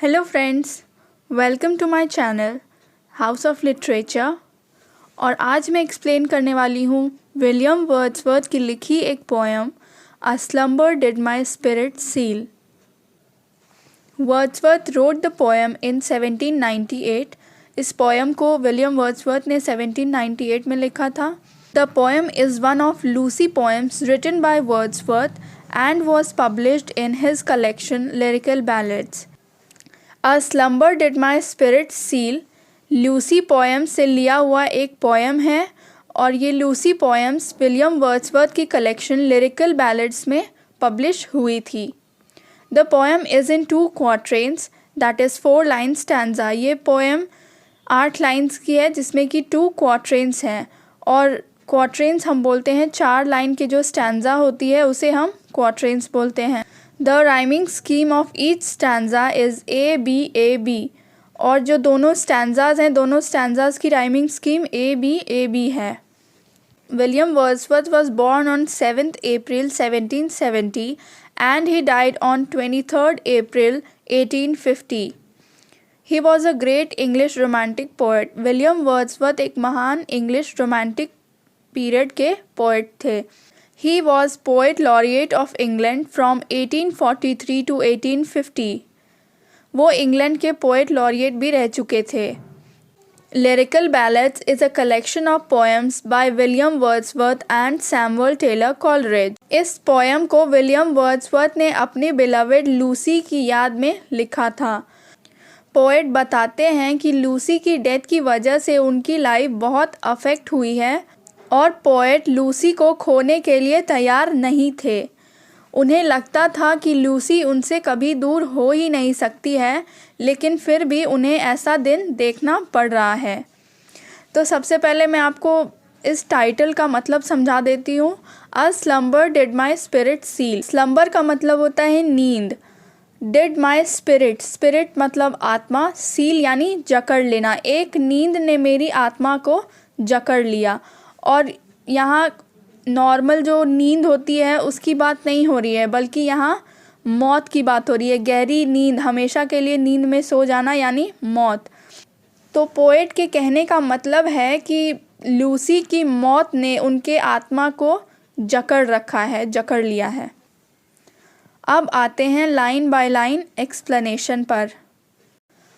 Hello friends, welcome to my channel house of literature. और आज मैं एक्सप्लेन करने वाली हूँ विलियम वर्ड्सवर्थ की लिखी एक poem a slumber did my spirit seal. Wordsworth wrote the poem in 1798। इस पोएम को विलियम वर्ड्सवर्थ ने 1798 में लिखा था। The poem is one of Lucy poems written by Wordsworth and was published in his collection Lyrical Ballads. A slumber did my spirit seal Lucy poem से लिया हुआ एक पोएम है और ये लूसी पोएम्स विलियम वर्ड्सवर्थ की collection lyrical ballads में publish हुई थी। The poem is in 2 quatrains that is 4 line stanza. ये पोएम 8 लाइन्स की है जिसमें कि 2 quatrains हैं और क्वाट्रेंस हम बोलते हैं 4 लाइन की जो स्टैंजा होती है उसे हम क्वाट्रेंस बोलते हैं। The rhyming scheme of each stanza is A B और जो दोनों स्टैंजाज हैं दोनों स्टैंजाज की राइमिंग स्कीम ए बी है। William Wordsworth was born on 7th April 1770 and he died on 23rd April 1850. He was a great English romantic poet. William Wordsworth एक महान English romantic period के poet थे। He was poet laureate of England from 1843 to 1850। वो England के poet laureate भी रह चुके थे। Lyrical Ballads is a collection of poems by William Wordsworth and Samuel Taylor Coleridge. इस पोएम को विलियम वर्ड्सवर्थ ने अपनी बिलवेड लूसी की याद में लिखा था। पोएट बताते हैं कि लूसी की डेथ की वजह से उनकी लाइफ बहुत अफेक्ट हुई है और पोएट लूसी को खोने के लिए तैयार नहीं थे। उन्हें लगता था कि लूसी उनसे कभी दूर हो ही नहीं सकती है, लेकिन फिर भी उन्हें ऐसा दिन देखना पड़ रहा है। तो सबसे पहले मैं आपको इस टाइटल का मतलब समझा देती हूँ। A slumber did my spirit seal. Slumber का मतलब होता है नींद। डिड माई स्पिरिट, स्पिरिट मतलब आत्मा, सील यानी जकड़ लेना। एक नींद ने मेरी आत्मा को जकड़ लिया। और यहाँ नॉर्मल जो नींद होती है उसकी बात नहीं हो रही है, बल्कि यहाँ मौत की बात हो रही है। गहरी नींद, हमेशा के लिए नींद में सो जाना यानी मौत। तो पोएट के कहने का मतलब है कि लूसी की मौत ने उनके आत्मा को जकड़ रखा है, जकड़ लिया है। अब आते हैं लाइन बाय लाइन एक्सप्लेनेशन पर।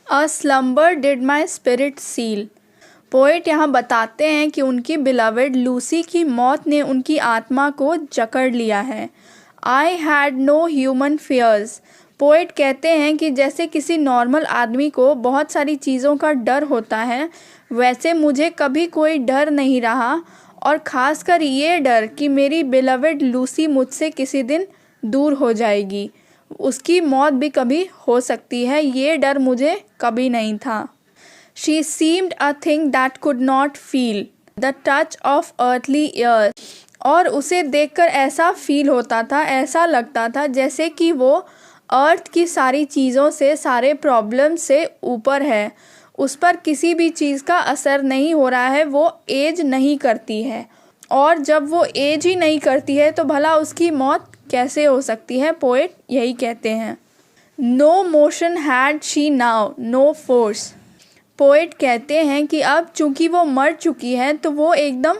A slumber did my spirit seal. Poet यहाँ बताते हैं कि उनकी बिलवेड लूसी की मौत ने उनकी आत्मा को जकड़ लिया है। I had no human fears. Poet कहते हैं कि जैसे किसी नॉर्मल आदमी को बहुत सारी चीज़ों का डर होता है, वैसे मुझे कभी कोई डर नहीं रहा, और ख़ासकर ये डर कि मेरी बिलवेड लूसी मुझसे किसी दिन दूर हो जाएगी, उसकी मौत भी कभी हो सकती है, ये डर मुझे कभी नहीं था। She seemed a thing that could not feel the touch of earthly earth। और उसे देखकर ऐसा फील होता था, ऐसा लगता था जैसे कि वो अर्थ की सारी चीज़ों से, सारे प्रॉब्लम से ऊपर है। उस पर किसी भी चीज़ का असर नहीं हो रहा है, वो एज नहीं करती है। और जब वो एज ही नहीं करती है तो भला उसकी मौत कैसे हो सकती है? पोएट यही कहते हैं। No motion had she now, no force. Poet कहते हैं कि अब चूंकि वो मर चुकी है तो वो एकदम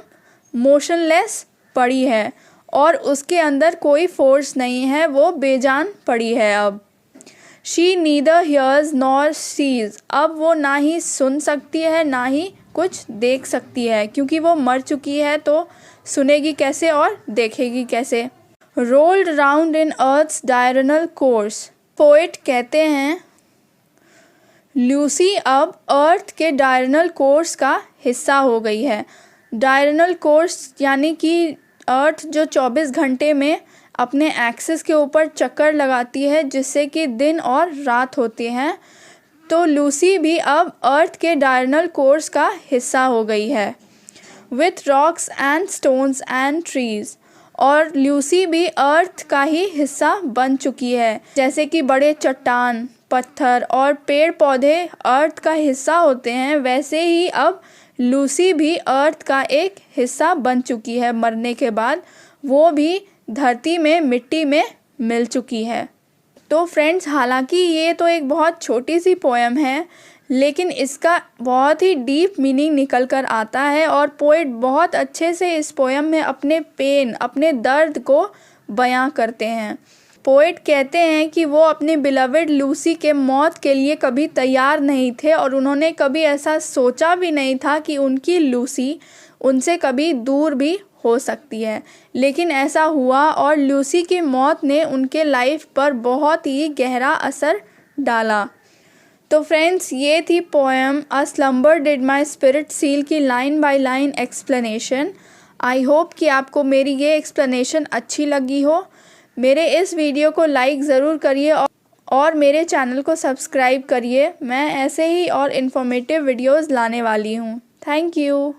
मोशनलेस पड़ी है और उसके अंदर कोई फोर्स नहीं है, वो बेजान पड़ी है अब। She neither hears nor sees. अब वो ना ही सुन सकती है ना ही कुछ देख सकती है, क्योंकि वो मर चुकी है तो सुनेगी कैसे और देखेगी कैसे। Rolled round in earth's diurnal course. Poet कहते हैं लूसी अब अर्थ के डायरनल कोर्स का हिस्सा हो गई है। डायरनल कोर्स यानी कि अर्थ जो 24 घंटे में अपने एक्सिस के ऊपर चक्कर लगाती है, जिससे कि दिन और रात होती हैं। तो लूसी भी अब अर्थ के डायरनल कोर्स का हिस्सा हो गई है। With rocks and stones and trees. और लूसी भी अर्थ का ही हिस्सा बन चुकी है। जैसे कि बड़े चट्टान, पत्थर और पेड़ पौधे अर्थ का हिस्सा होते हैं, वैसे ही अब लूसी भी अर्थ का एक हिस्सा बन चुकी है। मरने के बाद वो भी धरती में, मिट्टी में मिल चुकी है। तो फ्रेंड्स, हालांकि ये तो एक बहुत छोटी सी पोएम है, लेकिन इसका बहुत ही डीप मीनिंग निकल कर आता है और पोएट बहुत अच्छे से इस पोएम में अपने पेन, अपने दर्द को बयां करते हैं। पोएट कहते हैं कि वो अपनी बिलवेड लूसी के मौत के लिए कभी तैयार नहीं थे और उन्होंने कभी ऐसा सोचा भी नहीं था कि उनकी लूसी उनसे कभी दूर भी हो सकती है, लेकिन ऐसा हुआ और लूसी की मौत ने उनके लाइफ पर बहुत ही गहरा असर डाला। तो फ्रेंड्स, ये थी poem a slumber did my spirit seal की line by line explanation. I hope कि आपको मेरी ये एक्सप्लेनेशन अच्छी लगी हो। मेरे इस वीडियो को लाइक ज़रूर करिए और मेरे चैनल को सब्सक्राइब करिए। मैं ऐसे ही और इन्फॉर्मेटिव वीडियोज़ लाने वाली हूँ। Thank you.